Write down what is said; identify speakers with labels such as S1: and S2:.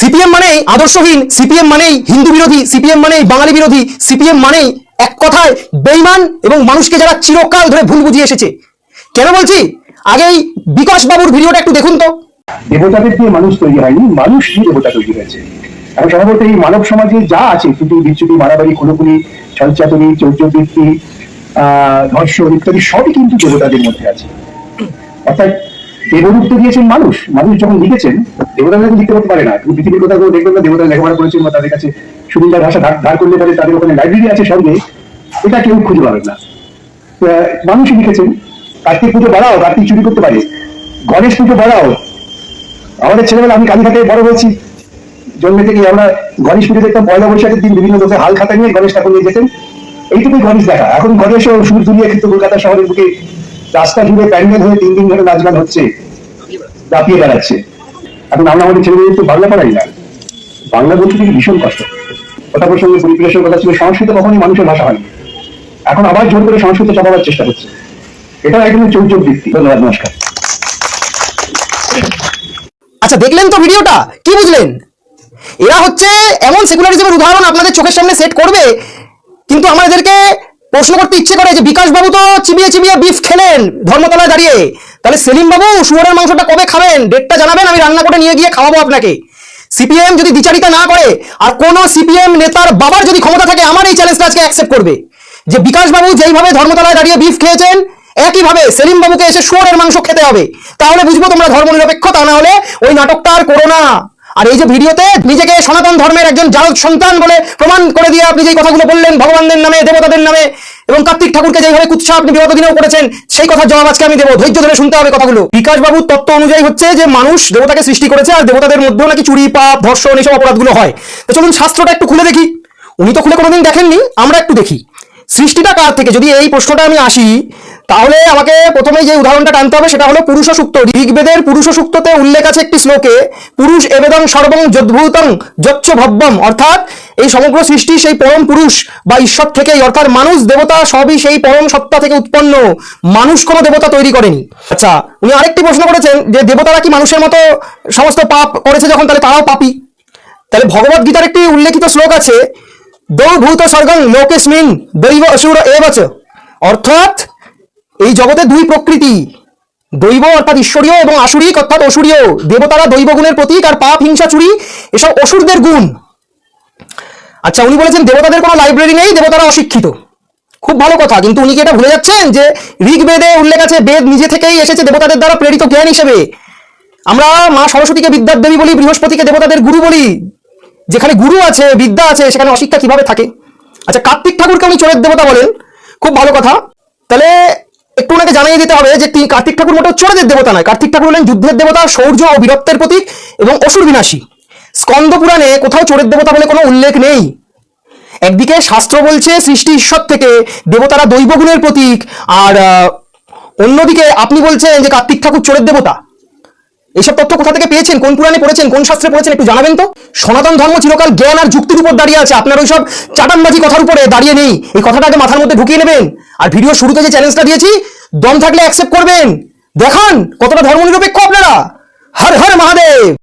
S1: CPM মানেই আদর্শহীন, CPM মানেই হিন্দু বিরোধী, সিপিএম মানেই বাঙালি বিরোধী, সিপিএম মানেই এক কথায় বেঈমান এবং মানুষকে যারা চিরকাল ধরে ভুল বুঝিয়ে এসেছে। কেন বলছি, আগেই বিকাশ বাবুর ভিডিওটা একটু দেখুন তো।
S2: দেবতাদের দিয়ে মানুষ তৈরি হয়নি, মানুষ দিয়ে দেবতা তৈরি হয়েছে। এখন সম্ভবত এই মানব সমাজে যা আছে, ত্রুটি বিচ্যুতি, মারামারি, খুনোখুনি, ছলচাতুরি, চৌর্যবৃত্তি, ধর্ষণ ইত্যাদি সবই কিন্তু দেবতাদের মধ্যে আছে। অর্থাৎ দেবরূপ তো দিয়েছেন মানুষ। মানুষ যখন লিখেছেন, দেবতাদের লিখতে করতে পারে না। তুমি পৃথিবীর কোথাও দেখবেন না দেবতা লেখাপড়া করেছেন বা তাদের কাছে সুবিধার ভাষা ধার করলে পারে, তাদের ওখানে লাইব্রেরি আছে সঙ্গে, এটা কেউ খুঁজে পাবেন না। মানুষই লিখেছেন। কার্তিক পুজো বাড়াও, কার্তিক চুরি করতে পারে। গণেশ পুজো বাড়াও। আমাদের ছেলেবেলা, আমি কালীঘাটে বড় হয়েছি, জন্মে থেকে আমরা গণেশ পুজো দেখতাম পয়লা বৈশাখের দিন, বিভিন্ন লোকে হাল খাতা নিয়ে গণেশ ঠাকুর নিয়ে যেতেন। এইটুকুই গণেশ দেখা। এখন গণেশও সুর দুনিয়া কিন্তু কলকাতা শহরের বুকে রাস্তা জুড়ে প্যান্ডেল হয়ে 3 দিন ধরে নাচ গান হচ্ছে, দাপিয়ে বেড়াচ্ছে। এখন আমরা আমাদের ছেলেমেয়েদের তো বাংলা পড়াই না। বাংলা বলতে থেকে ভীষণ কষ্ট। কথা প্রসঙ্গে পরিপ্রেক্ষের কথা ছিল, সংস্কৃত কখনই মানুষের ভাষা হয়নি। এখন আবার জোর করে সংস্কৃত চাপাবার চেষ্টা করছে। এটা একদম চৌর্যবৃত্তি। ধন্যবাদ, নমস্কার।
S1: আচ্ছা, দেখলেন তো ভিডিওটা, কি বুঝলেন? এরা হচ্ছে এমন সেকুলারিজমের উদাহরণ আপনাদের চোখের সামনে সেট করবে, কিন্তু আমাদেরকে প্রশ্ন করতে ইচ্ছে করে যে বিকাশ বাবু তো চিবিয়ে চিবিয়ে বিফ খেলেন ধর্মতলায় দাঁড়িয়ে, তাহলে সেলিম বাবু শুয়োরের মাংসটা কবে খাবেন? ডেটটা জানাবেন, আমি রান্না করে নিয়ে গিয়ে খাওয়াবো আপনাকে। সিপিএম যদি দ্বিচারিতা না করে, আর কোন সিপিএম নেতার বাবার যদি ক্ষমতা থাকে, আমার এই চ্যালেঞ্জটা আজকে অ্যাকসেপ্ট করবে যে বিকাশ বাবু যেইভাবে ধর্মতলায় দাঁড়িয়ে বিফ খেয়েছেন, একইভাবে সেলিম বাবুকে এসে শুয়োরের মাংস খেতে হবে। তাহলে বুঝবো তোমরা ধর্মনিরপেক্ষ, তা না হলে ওই নাটকটা আর করো না। আর এই যে ভিডিওতে নিজেকে সনাতন ধর্মের একজন জারদ সন্তান বলে প্রমাণ করে দিয়ে আপনি যেই কথাগুলো বললেন ভগবানদের নামে, দেবতাদের নামে, এবং কার্তিক ঠাকুরকে যেভাবে কুৎসা আপনি বিগত দিনেও করেছেন, সেই কথার জবাব আজকে আমি দেবো। ধৈর্য ধরে শুনতে হবে কথাগুলো। বিকাশ বাবুর তত্ত্ব অনুযায়ী হচ্ছে যে মানুষ দেবতাকে সৃষ্টি করেছে, আর দেবতাদের মধ্যেও নাকি চুরি, পাপ, ধর্ষণ, এইসব অপরাধগুলো হয়। তো চলুন শাস্ত্রটা একটু খুলে দেখি। উনি তো খুলে কোনোদিন দেখেননি, আমরা একটু দেখি সৃষ্টিটা কার থেকে। যদি এই প্রশ্নটা আমি আসি, তাহলে আমাকে প্রথমে যে উদাহরণটা টানতে হবে সেটা হলো পুরুষ সূক্ত। ঋগ্বেদের পুরুষ সূক্ততে উল্লেখ আছে একটি শ্লোকে, পুরুষ এবেদং সর্বং যদ্ভূতং যচ্ছ ভব্যম, অর্থাৎ এই সমগ্র সৃষ্টি সেই পরম পুরুষ বা ঈশ্বর থেকেই, অর্থাৎ মানুষ দেবতা সবই সেই পরম সত্তা থেকে উৎপন্ন। মানুষ কোনো দেবতা তৈরি করেনি। আচ্ছা, উনি আরেকটি প্রশ্ন করেছেন যে দেবতারা কি মানুষের মতো সমস্ত পাপ করেছে যখন, তাহলে তারাও পাপী? তাহলে ভগবত গীতার একটি উল্লেখিত শ্লোক আছে, দৌ ভূত স্বর্গং লোকেস্মিন দৈব অসুর এবচ, অর্থাৎ এই জগতে দুই প্রকৃতি, দৈব অর্থাৎ ঈশ্বরীয় এবং আসুরিক অর্থাৎ অসুরীয়। দেবতারা দৈব গুণের প্রতীক, আর পাপ, হিংসা, চুরি এসব অসুরদের গুণ। আচ্ছা, উনি বলেছেন দেবতাদের কোনো লাইব্রেরি নেই, দেবতারা অশিক্ষিত। খুব ভালো কথা, কিন্তু উনি কি এটা ভুলে যাচ্ছেন যে ঋগ্বেদে উল্লেখ আছে, বেদ নিজে থেকেই এসেছে দেবতাদের দ্বারা প্রেরিত জ্ঞান হিসেবে। আমরা মা সরস্বতীকে বিদ্যার দেবী বলি, বৃহস্পতিকে দেবতাদের গুরু বলি। যেখানে গুরু আছে, বিদ্যা আছে, সেখানে অশিক্ষা কিভাবে থাকে? আচ্ছা, কার্তিক ঠাকুরকে উনি চোরের দেবতা বলেন, খুব ভালো কথা। তাহলে একটু ওনাকে জানিয়ে দিতে হবে যে কার্তিক ঠাকুর মোটেও চোরেদের দেবতা নয়। কার্তিক ঠাকুর হলেন যুদ্ধের দেবতা, শৌর্য ও বীরত্বের প্রতীক এবং অসুর বিনাশী। স্কন্দ পুরাণে কোথাও চোরের দেবতা বলে কোনো উল্লেখ নেই। একদিকে শাস্ত্র বলছে সৃষ্টি ঈশ্বর থেকে, দেবতারা দৈব গুণের প্রতীক, আর অন্যদিকে আপনি বলছেন যে কার্তিক ঠাকুর চোরের দেবতা। এইসব তথ্য কোথা থেকে পেয়েছেন? কোন পুরাণে পড়েছেন? কোন শাস্ত্রে পড়েছেন? একটু জানাবেন তো। সনাতন ধর্ম চিরকাল জ্ঞান আর যুক্তির উপর দাঁড়িয়ে আছে, আপনার ওইসব চাটানবাজি কথার উপরে দাঁড়িয়ে নেই। এই কথাটা আগে মাথার মধ্যে ঢুকিয়ে নেবেন। আর ভিডিও শুরুতে যে চ্যালেঞ্জটা দিয়েছি, দম থাকলে অ্যাকসেপ্ট করবেন। দেখান কতটা ধর্মনিরপেক্ষ আপনারা। হর হর মহাদেব।